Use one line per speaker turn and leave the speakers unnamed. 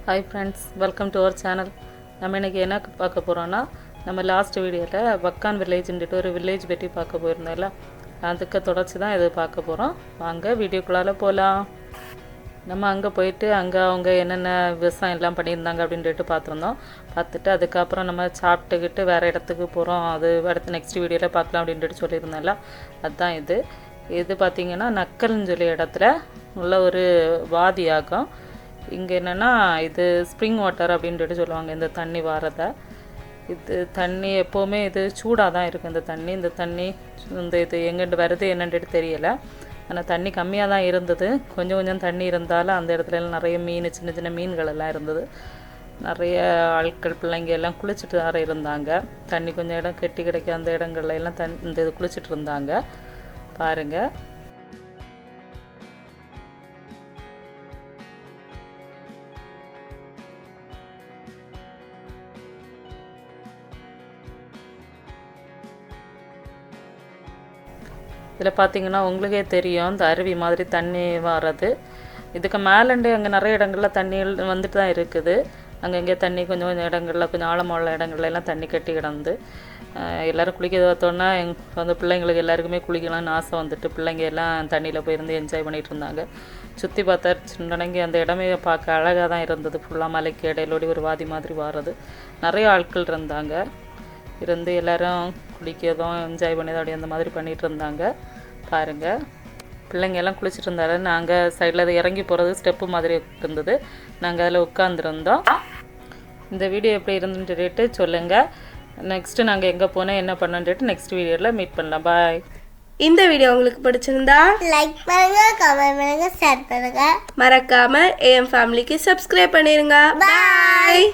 Hi friends, welcome to our channel. நம்ம இன்னைக்கு என்ன பார்க்க போறோம்னா நம்ம லாஸ்ட் வீடியோல வக்கான் வில்லேஜ்ன்றது ஒரு வில்லேஜ் பத்தி பார்க்க போயிருந்தோம்ல. அதுக்கு தொடர்ச்சி தான் இது பார்க்க போறோம். வாங்க வீடியோக்குள்ள போலாம். நம்ம அங்க போயிட்டு அங்க அவங்க என்னென்ன விவசாயம் எல்லாம் பண்ணியிருந்தாங்க அப்படின்ட்டு பார்த்திருந்தோம். பார்த்துட்டு அதுக்கு அப்புறம் நம்ம சாப்பிட்டுக்கிட்டு வேற இடத்துக்கு போறோம். அது அடுத்த நெக்ஸ்ட் வீடியோல பார்க்கலாம் அப்படின்ட்டு சொல்லியிருந்தேன்ல. அதான் இது. இது பாத்தீங்கன்னா நக்கல்னு சொல்லி இடத்துல உள்ள ஒரு வாதியாகும். இங்கே என்னென்னா இது ஸ்ப்ரிங் வாட்டர் அப்படின்ட்டு சொல்லுவாங்க இந்த தண்ணி வாரதை. இது தண்ணி எப்போவுமே இது சூடாக தான் இருக்கும். இந்த தண்ணி இது எங்கிட்டு வருது என்னன்ட்டு தெரியலை. ஆனால் தண்ணி கம்மியாக தான் இருந்தது. கொஞ்சம் கொஞ்சம் தண்ணி இருந்தாலும் அந்த இடத்துல எல்லாம் நிறைய மீன், சின்ன சின்ன மீன்கள் எல்லாம் இருந்தது. நிறைய ஆட்கள் பிள்ளைங்க எல்லாம் குளிச்சுட்டு வேறு இருந்தாங்க. தண்ணி கொஞ்சம் இடம் கெட்டி கிடைக்க அந்த இடங்கள்ல எல்லாம் இந்த இது குளிச்சுட்டு இருந்தாங்க பாருங்கள். இதில் பார்த்தீங்கன்னா உங்களுக்கே தெரியும் இந்த அருவி மாதிரி தண்ணி வர்றது. இதுக்கு மேலேண்டு அங்கே நிறைய இடங்களில் தண்ணி வந்துட்டு தான் இருக்குது. அங்கங்கே தண்ணி கொஞ்சம் கொஞ்சம் இடங்களில் கொஞ்சம் ஆழமுள்ள இடங்கள்ல எல்லாம் தண்ணி கட்டி கிடந்து எல்லோரும் குளிக்க பார்த்தோன்னா வந்து பிள்ளைங்களுக்கு எல்லாருக்குமே குளிக்கலாம்னு ஆசை வந்துட்டு பிள்ளைங்க எல்லாம் தண்ணியில் போயிருந்து என்ஜாய் பண்ணிகிட்டு இருந்தாங்க. சுற்றி பார்த்தா சின்னடங்கி அந்த இடமே பார்க்க அழகாக தான் இருந்தது. ஃபுல்லாக மலைக்கு இடையிலோடி ஒரு வாதி மாதிரி வர்றது. நிறைய ஆட்கள் இருந்தாங்க. இருந்து எல்லோரும் குளிக்கிறதும் என்ஜாய் பண்ணி அப்படி அந்த மாதிரி பண்ணிகிட்டு இருந்தாங்க பாருங்கள். பிள்ளைங்க எல்லாம் குளிச்சுட்டு இருந்தாலும் நாங்கள் சைடில் அது இறங்கி போகிறது ஸ்டெப்பு மாதிரி இருந்தது. நாங்கள் அதில் உட்காந்துருந்தோம். இந்த வீடியோ எப்படி இருந்துட்டு சொல்லுங்கள். நெக்ஸ்ட்டு நாங்கள் எங்கே போனோம் என்ன பண்ணோன்ட்டு நெக்ஸ்ட் வீடியோவில் மீட் பண்ணலாம். பாய்.
இந்த வீடியோ உங்களுக்கு பிடிச்சிருந்தா
லைக் பண்ணுங்க, கமெண்ட் பண்ணுங்க, ஷேர் பண்ணுங்க.
மறக்காம AM ஃபேமிலிக்கு சப்ஸ்கிரைப் பண்ணிருங்க. பாய்.